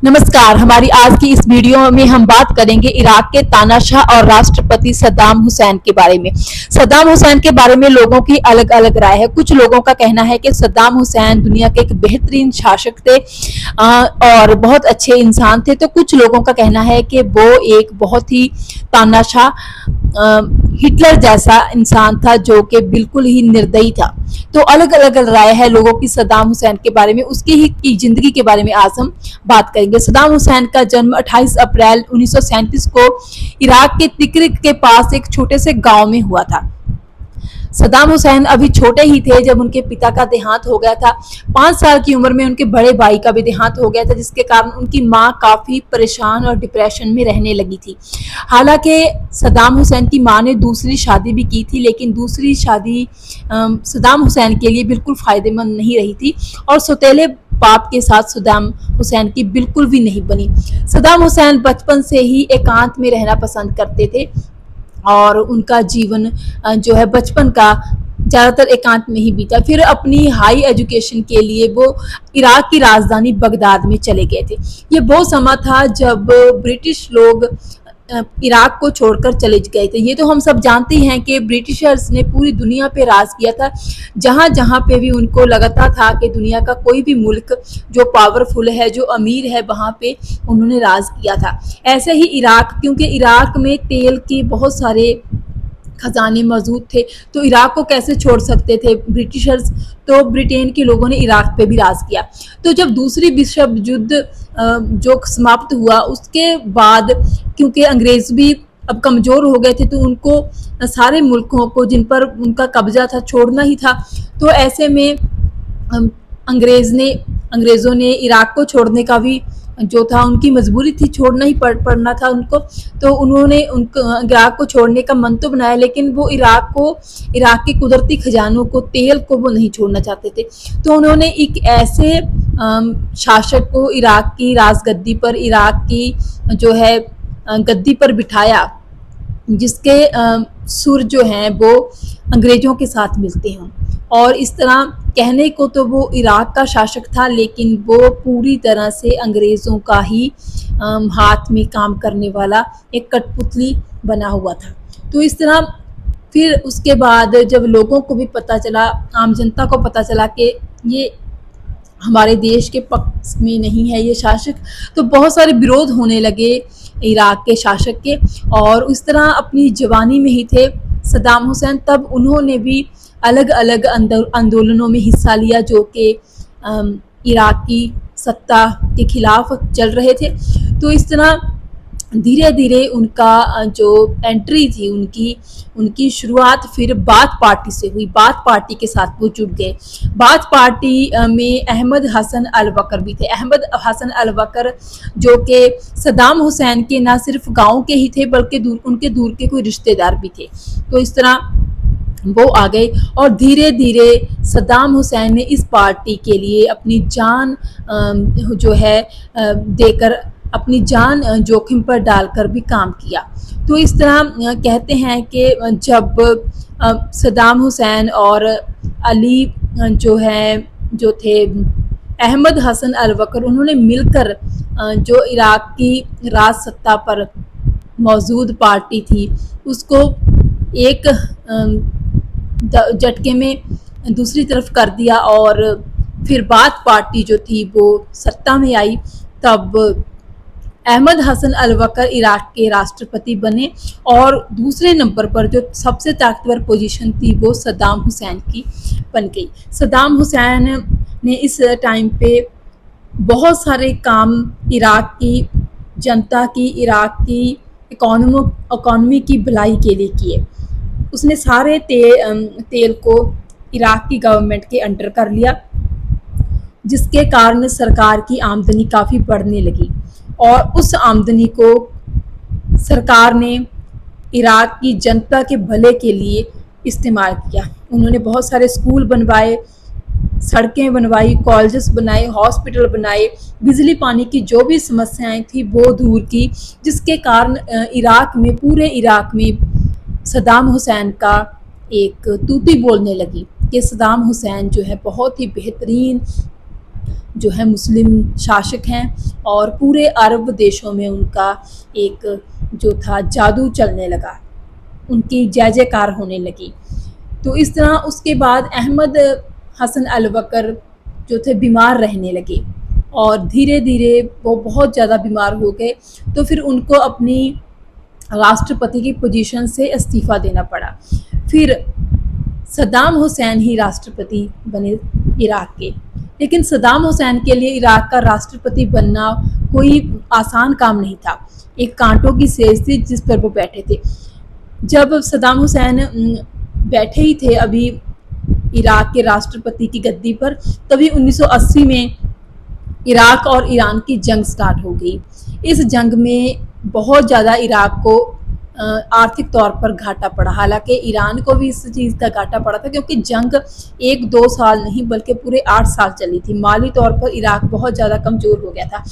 नमस्कार। हमारी आज की इस वीडियो में हम बात करेंगे इराक के तानाशाह और राष्ट्रपति सद्दाम हुसैन के बारे में। सद्दाम हुसैन के बारे में लोगों की अलग अलग राय है। कुछ लोगों का कहना है कि सद्दाम हुसैन दुनिया के एक बेहतरीन शासक थे और बहुत अच्छे इंसान थे, तो कुछ लोगों का कहना है कि वो एक बहुत ही तानाशाह हिटलर जैसा इंसान था जो कि बिल्कुल ही निर्दयी था। तो अलग अलग राय है लोगों की सद्दाम हुसैन के बारे में, उसकी ही की जिंदगी के बारे में आज हम बात करेंगे। सद्दाम हुसैन का जन्म 28 अप्रैल 1937 को इराक के तिक्रिक के पास एक छोटे से गांव में हुआ था। सद्दाम हुसैन अभी छोटे ही थे जब उनके पिता का देहांत हो गया था। 5 साल की उम्र में उनके बड़े भाई का भी देहांत हो गया था, जिसके कारण उनकी मां काफी परेशान और डिप्रेशन में रहने लगी थी। हालांकि सद्दाम हुसैन की मां ने दूसरी शादी भी की थी, लेकिन दूसरी शादी सद्दाम हुसैन के लिए बिल्कुल फायदेमंद नहीं रही थी और सौतेले बाप के साथ सद्दाम हुसैन की बिल्कुल भी नहीं बनी। सद्दाम हुसैन बचपन से ही एकांत में रहना पसंद करते थे और उनका जीवन जो है बचपन का ज़्यादातर एकांत में ही बीता। फिर अपनी हाई एजुकेशन के लिए वो इराक की राजधानी बगदाद में चले गए थे। ये वो समय था जब ब्रिटिश लोग इराक को छोड़कर चले गए थे। ये तो हम सब जानते हैं कि ब्रिटिशर्स ने पूरी दुनिया पे राज किया था। जहाँ जहाँ पे भी उनको लगता था कि दुनिया का कोई भी मुल्क जो पावरफुल है, जो अमीर है, वहाँ पे उन्होंने राज किया था। ऐसे ही इराक, क्योंकि इराक में तेल के बहुत सारे खजाने मौजूद थे, तो इराक को कैसे छोड़ सकते थे ब्रिटिशर्स। तो ब्रिटेन के लोगों ने इराक पे भी राज किया। तो जब दूसरी विश्व युद्ध जो समाप्त हुआ उसके बाद, क्योंकि अंग्रेज भी अब कमज़ोर हो गए थे, तो उनको सारे मुल्कों को जिन पर उनका कब्जा था छोड़ना ही था। तो ऐसे में अंग्रेज़ों ने इराक को छोड़ने का भी जो था, उनकी मजबूरी थी, छोड़ना ही पड़ना था उनको। तो उन्होंने इराक को छोड़ने का मन तो बनाया, लेकिन वो इराक के कुदरती खजानों को, तेल को वो नहीं छोड़ना चाहते थे। तो उन्होंने एक ऐसे शासक को इराक की राजगद्दी पर, इराक की जो है गद्दी पर बिठाया जिसके सुर जो हैं वो अंग्रेज़ों के साथ मिलते हैं। और इस तरह कहने को तो वो इराक का शासक था, लेकिन वो पूरी तरह से अंग्रेज़ों का ही हाथ में काम करने वाला एक कठपुतली बना हुआ था। तो इस तरह फिर उसके बाद जब लोगों को भी पता चला, आम जनता को पता चला कि ये हमारे देश के पक्ष में नहीं है ये शासक, तो बहुत सारे विरोध होने लगे इराक के शासक के। और इस तरह अपनी जवानी में ही थे सद्दाम हुसैन, तब उन्होंने भी अलग अलग आंदोलनों में हिस्सा लिया जो कि इराक की सत्ता के खिलाफ चल रहे थे। तो इस तरह धीरे धीरे उनका जो एंट्री थी, उनकी शुरुआत फिर बाथ पार्टी से हुई। बाथ पार्टी के साथ वो जुड़ गए। बाथ पार्टी में अहमद हसन अल बकर भी थे। अहमद हसन अल बकर जो कि सद्दाम हुसैन के ना सिर्फ गांव के ही थे, बल्कि उनके दूर के कोई रिश्तेदार भी थे। तो इस तरह वो आ गए और धीरे धीरे सद्दाम हुसैन ने इस पार्टी के लिए अपनी जान जो है देकर, अपनी जान जोखिम पर डालकर भी काम किया। तो इस तरह कहते हैं कि जब सद्दाम हुसैन और अली जो थे अहमद हसन अल बकर, उन्होंने मिलकर जो इराक की राज सत्ता पर मौजूद पार्टी थी उसको एक झटके में दूसरी तरफ कर दिया और फिर बाथ पार्टी जो थी वो सत्ता में आई। तब अहमद हसन अल बकर इराक के राष्ट्रपति बने और दूसरे नंबर पर जो सबसे ताकतवर पोजीशन थी वो सद्दाम हुसैन की बन गई। सद्दाम हुसैन ने इस टाइम पे बहुत सारे काम इराक की जनता की, इराक की इकॉनमी की भलाई के लिए किए। उसने सारे तेल को इराक की गवर्नमेंट के अंडर कर लिया, जिसके कारण सरकार की आमदनी काफ़ी बढ़ने लगी और उस आमदनी को सरकार ने इराक की जनता के भले के लिए इस्तेमाल किया। उन्होंने बहुत सारे स्कूल बनवाए, सड़कें बनवाई, कॉलेजेस बनाए, हॉस्पिटल बनाए, बिजली पानी की जो भी समस्याएं थी वो दूर की, जिसके कारण पूरे इराक में सद्दाम हुसैन का एक तूती बोलने लगी कि सद्दाम हुसैन जो है बहुत ही बेहतरीन जो है मुस्लिम शासक हैं और पूरे अरब देशों में उनका एक जो था जादू चलने लगा, उनकी जय जयकार होने लगी। तो इस तरह उसके बाद अहमद हसन अल बकर जो थे बीमार रहने लगे और धीरे धीरे वो बहुत ज़्यादा बीमार हो गए, तो फिर उनको अपनी राष्ट्रपति की पोजीशन से इस्तीफ़ा देना पड़ा। फिर सद्दाम हुसैन ही राष्ट्रपति बने इराक के। लेकिन सद्दाम हुसैन के लिए इराक का राष्ट्रपति बनना कोई आसान काम नहीं था, एक कांटों की सेज थी जिस पर वो बैठे थे। जब सद्दाम हुसैन बैठे ही थे अभी इराक के राष्ट्रपति की गद्दी पर, तभी 1980 में इराक और ईरान की जंग स्टार्ट हो गई। इस जंग में बहुत ज़्यादा इराक को आर्थिक तौर पर घाटा पड़ा, हालांकि ईरान को भी इस चीज़ का घाटा पड़ा था क्योंकि जंग 1-2 साल नहीं बल्कि पूरे 8 साल चली थी। माली तौर पर इराक बहुत ज़्यादा कमज़ोर हो गया था।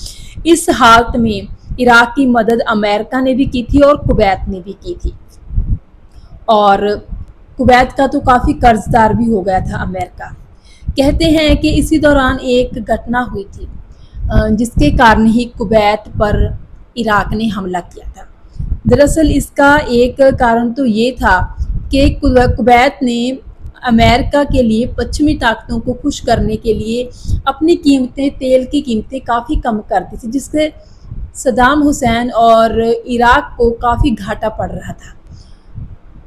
इस हालत में इराक की मदद अमेरिका ने भी की थी और कुवैत ने भी की थी, और कुवैत का तो काफ़ी कर्जदार भी हो गया था अमेरिका। कहते हैं कि इसी दौरान एक घटना हुई थी जिसके कारण ही कुवैत पर इराक ने हमला किया था। दरअसल इसका एक कारण तो ये था कि कुवैत ने अमेरिका के लिए पश्चिमी ताकतों को खुश करने के लिए अपनी कीमतें, तेल की कीमतें काफ़ी कम कर दी थी, जिससे सद्दाम हुसैन और इराक को काफ़ी घाटा पड़ रहा था।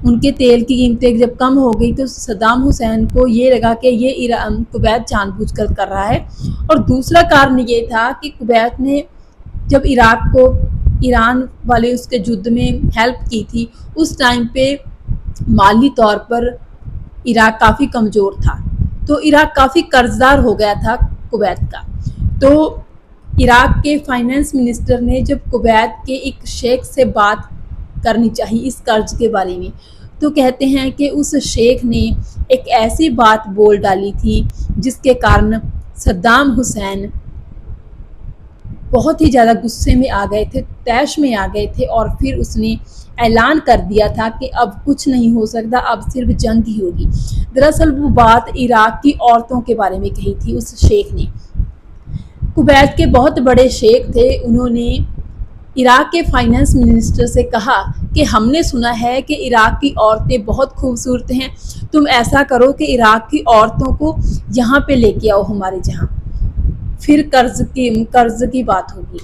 उनके तेल की कीमतें जब कम हो गई तो सद्दाम हुसैन को ये लगा कि ये कुवैत जानबूझकर कर रहा है। और दूसरा कारण ये था कि कुवैत ने जब इराक को ईरान वाले उसके युद्ध में हेल्प की थी, उस टाइम पे माली तौर पर इराक काफ़ी कमज़ोर था, तो इराक काफ़ी कर्जदार हो गया था कुवैत का। तो इराक के फाइनेंस मिनिस्टर ने जब कुवैत के एक शेख से बात करनी चाहिए इस कर्ज के बारे में, तो कहते हैं कि उस शेख ने एक ऐसी बात बोल डाली थी जिसके कारण सद्दाम हुसैन बहुत ही ज़्यादा गुस्से में आ गए थे, तैश में आ गए थे, और फिर उसने ऐलान कर दिया था कि अब कुछ नहीं हो सकता, अब सिर्फ जंग ही होगी। दरअसल वो बात इराक की औरतों के बारे में कही थी उस शेख ने। कुवैत के बहुत बड़े शेख थे, उन्होंने इराक के फाइनेंस मिनिस्टर से कहा कि हमने सुना है कि इराक की औरतें बहुत खूबसूरत हैं, तुम ऐसा करो कि इराक की औरतों को यहाँ पे लेके आओ हमारे जहाँ, फिर कर्ज की बात होगी,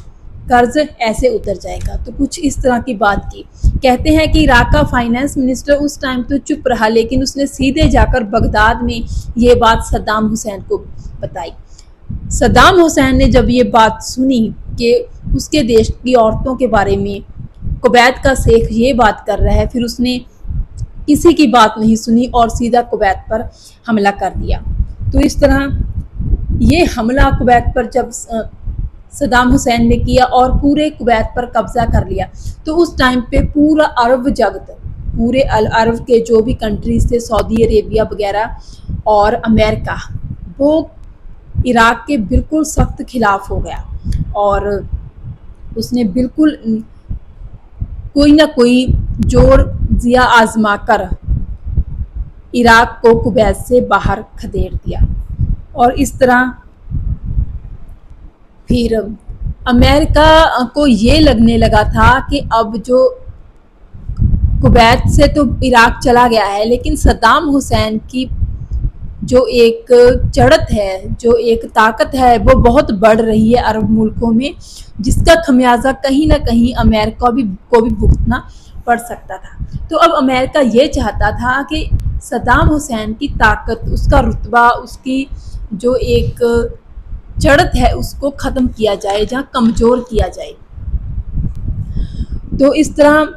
कर्ज ऐसे उतर जाएगा। तो कुछ इस तरह की बात की। कहते हैं कि इराक का फाइनेंस मिनिस्टर उस टाइम तो चुप रहा, लेकिन उसने सीधे जाकर बगदाद में ये बात सद्दाम हुसैन को बताई। सद्दाम हुसैन ने जब ये बात सुनी कि उसके देश की औरतों के बारे में कुवैत का शेख ये बात कर रहा है, फिर उसने किसी की बात नहीं सुनी और सीधा कुवैत पर हमला कर दिया। तो इस तरह ये हमला कुवैत पर जब सद्दाम हुसैन ने किया और पूरे कुवैत पर कब्जा कर लिया, तो उस टाइम पे पूरा अरब जगत, पूरे अरब के जो भी कंट्रीज थे, सऊदी अरेबिया वगैरह और अमेरिका, वो इराक के बिल्कुल सख्त खिलाफ हो गया और उसने बिल्कुल कोई ना कोई जोर जिया आजमा कर इराक को कुवैत से बाहर खदेड़ दिया। और इस तरह फिर अमेरिका को ये लगने लगा था कि अब जो कुवैत से तो इराक चला गया है, लेकिन सद्दाम हुसैन की जो एक चढ़त है, जो एक ताकत है, वो बहुत बढ़ रही है अरब मुल्कों में, जिसका खमियाजा कहीं ना कहीं अमेरिका को भी भुगतना पड़ सकता था। तो अब अमेरिका ये चाहता था कि सद्दाम हुसैन की ताकत, उसका रुतबा, उसकी जो एक चढ़त है, उसको ख़त्म किया जाए, जहाँ कमज़ोर किया जाए। तो इस तरह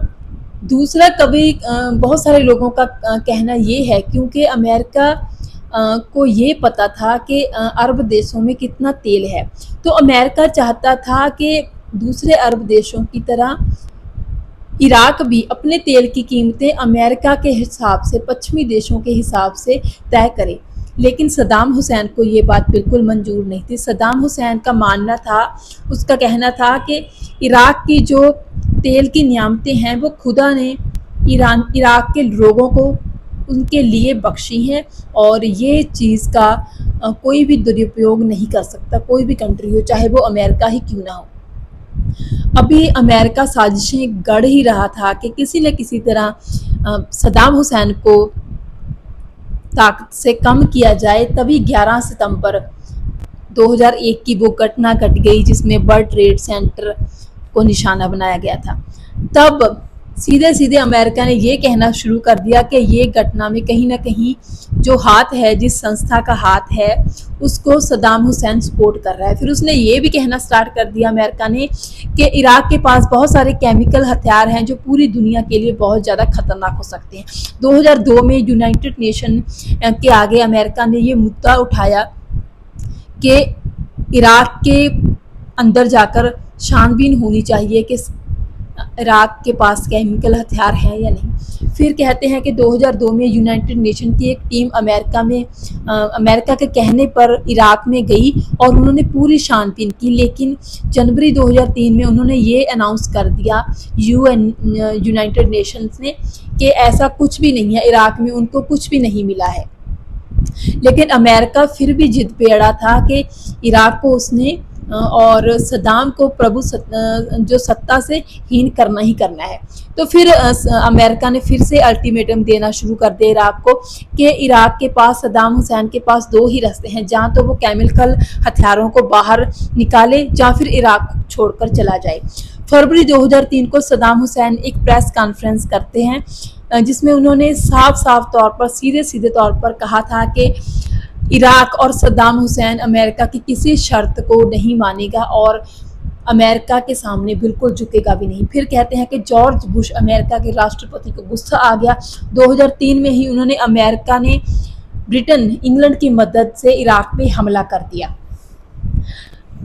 दूसरा कभी बहुत सारे लोगों का कहना ये है, क्योंकि अमेरिका को ये पता था कि अरब देशों में कितना तेल है, तो अमेरिका चाहता था कि दूसरे अरब देशों की तरह इराक भी अपने तेल की कीमतें अमेरिका के हिसाब से, पश्चिमी देशों के हिसाब से तय करे। लेकिन सद्दाम हुसैन को ये बात बिल्कुल मंजूर नहीं थी। सद्दाम हुसैन का मानना था, उसका कहना था कि इराक की जो तेल की नियामतें हैं वो खुदा ने इराक के लोगों को उनके लिए बख्शी हैं और ये चीज़ का कोई भी दुरुपयोग नहीं कर सकता, कोई भी कंट्री हो, चाहे वो अमेरिका ही क्यों ना हो। अभी अमेरिका साजिशें गढ़ ही रहा था कि किसी न किसी तरह सद्दाम हुसैन को ताकत से कम किया जाए, तभी 11 सितंबर 2001 की वो घटना घट गई जिसमें वर्ल्ड ट्रेड सेंटर को निशाना बनाया गया था। तब सीधे सीधे अमेरिका ने ये कहना शुरू कर दिया कि ये घटना में कहीं ना कहीं जो हाथ है, जिस संस्था का हाथ है, उसको सद्दाम हुसैन सपोर्ट कर रहा है। फिर उसने ये भी कहना स्टार्ट कर दिया अमेरिका ने कि इराक के पास बहुत सारे केमिकल हथियार हैं जो पूरी दुनिया के लिए बहुत ज़्यादा खतरनाक हो सकते हैं। 2002 में यूनाइटेड नेशन के आगे अमेरिका ने ये मुद्दा उठाया कि इराक के अंदर जाकर छानबीन होनी चाहिए कि इराक के पास केमिकल हथियार हैं या नहीं। फिर कहते हैं कि 2002 में यूनाइटेड नेशन की एक टीम अमेरिका के कहने पर इराक में गई और उन्होंने पूरी छानबीन की, लेकिन जनवरी 2003 में उन्होंने ये अनाउंस कर दिया यूनाइटेड नेशंस ने कि ऐसा कुछ भी नहीं है, इराक में उनको कुछ भी नहीं मिला है। लेकिन अमेरिका फिर भी जिद पे अड़ा था कि इराक को उसने और सद्दाम को जो सत्ता से हीन करना ही करना है। तो फिर अमेरिका ने फिर से अल्टीमेटम देना शुरू कर दिया इराक को कि इराक के पास, सद्दाम हुसैन के पास दो ही रास्ते हैं, जहाँ तो वो केमिकल हथियारों को बाहर निकाले या फिर इराक छोड़कर चला जाए। फरवरी 2003 को सद्दाम हुसैन एक प्रेस कॉन्फ्रेंस करते हैं जिसमें उन्होंने साफ साफ तौर पर, सीधे सीधे तौर पर कहा था कि इराक और सद्दाम हुसैन अमेरिका की किसी शर्त को नहीं मानेगा और अमेरिका के सामने बिल्कुल झुकेगा भी नहीं। फिर कहते हैं कि जॉर्ज बुश अमेरिका के राष्ट्रपति को गुस्सा आ गया। 2003 में ही अमेरिका ने ब्रिटेन, इंग्लैंड की मदद से इराक में हमला कर दिया।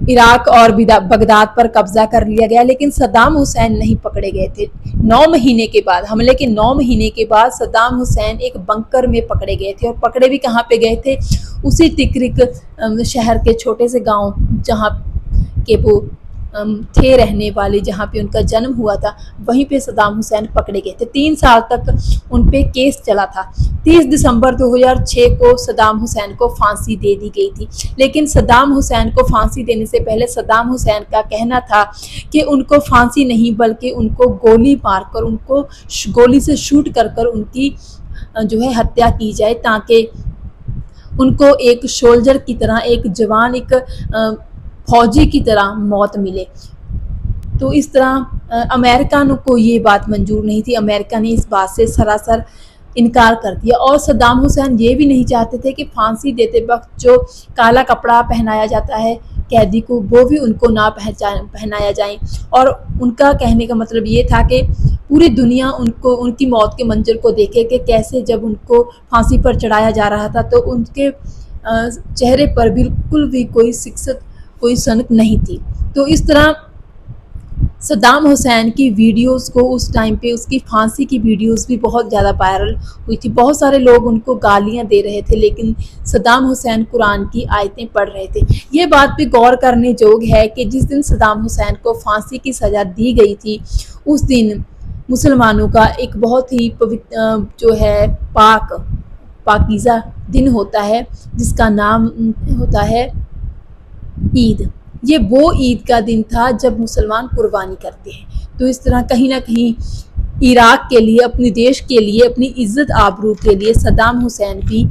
इराक और बगदाद पर कब्जा कर लिया गया, लेकिन सद्दाम हुसैन नहीं पकड़े गए थे। 9 महीने के बाद, हमले के 9 महीने के बाद सद्दाम हुसैन एक बंकर में पकड़े गए थे। और पकड़े भी कहाँ पे गए थे? उसी तिकरिक शहर के छोटे से गांव जहाँ के वो थे रहने वाले, जहाँ पे उनका जन्म हुआ था, वहीं पे सद्दाम हुसैन पकड़े गए थे। 3 साल तक उन पे केस चला था। 30 दिसंबर 2006 को सद्दाम हुसैन को फांसी दे दी गई थी। लेकिन सद्दाम हुसैन को फांसी देने से पहले सद्दाम हुसैन का कहना था कि उनको फांसी नहीं, बल्कि उनको गोली मारकर, उनको गोली से शूट कर कर उनकी जो है हत्या की जाए, ताकि उनको एक सोल्जर की तरह, एक जवान, एक फौजी की तरह मौत मिले। तो इस तरह अमेरिका को ये बात मंजूर नहीं थी। अमेरिका ने इस बात से सरासर इनकार कर दिया। और सद्दाम हुसैन ये भी नहीं चाहते थे कि फांसी देते वक्त जो काला कपड़ा पहनाया जाता है कैदी को, वो भी उनको ना पहनाया जाए। और उनका कहने का मतलब ये था कि पूरी दुनिया उनको, उनकी मौत के मंजर को देखे कि कैसे जब उनको फांसी पर चढ़ाया जा रहा था तो उनके चेहरे पर बिल्कुल भी कोई शिक्सत, कोई सनक नहीं थी। तो इस तरह सद्दाम हुसैन की वीडियोस को उस टाइम पे, उसकी फांसी की वीडियोस भी बहुत ज़्यादा वायरल हुई थी। बहुत सारे लोग उनको गालियां दे रहे थे, लेकिन सद्दाम हुसैन कुरान की आयतें पढ़ रहे थे। ये बात भी गौर करने जोग है कि जिस दिन सद्दाम हुसैन को फांसी की सज़ा दी गई थी, उस दिन मुसलमानों का एक बहुत ही पवित्र जो है पाकीज़ा दिन होता है, जिसका नाम होता है ईद। ये वो ईद का दिन था जब मुसलमान कुर्बानी करते हैं। तो इस तरह कहीं ना कहीं इराक के लिए, अपने देश के लिए, अपनी इज्जत आबरू के लिए सद्दाम हुसैन भी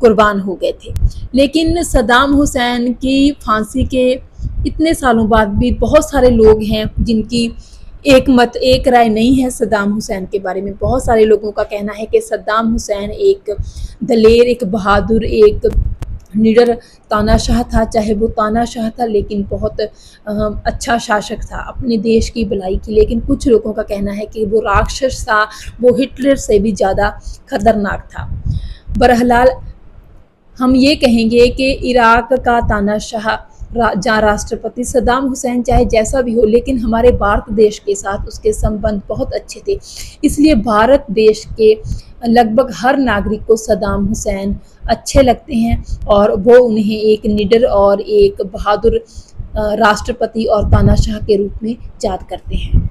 कुर्बान हो गए थे। लेकिन सद्दाम हुसैन की फांसी के इतने सालों बाद भी बहुत सारे लोग हैं जिनकी एक मत, एक राय नहीं है सद्दाम हुसैन के बारे में। बहुत सारे लोगों का कहना है कि सद्दाम हुसैन एक दलेर, एक बहादुर, एक निडर तानाशाह था। चाहे वो तानाशाह था, लेकिन बहुत अच्छा शासक था अपने देश की भलाई की। लेकिन कुछ लोगों का कहना है कि वो राक्षस था, वो हिटलर से भी ज़्यादा खतरनाक था। बहरहाल हम ये कहेंगे कि इराक का तानाशाह जहाँ राष्ट्रपति सद्दाम हुसैन चाहे जैसा भी हो, लेकिन हमारे भारत देश के साथ उसके संबंध बहुत अच्छे थे। इसलिए भारत देश के लगभग हर नागरिक को सद्दाम हुसैन अच्छे लगते हैं और वो उन्हें एक निडर और एक बहादुर राष्ट्रपति और तानाशाह के रूप में याद करते हैं।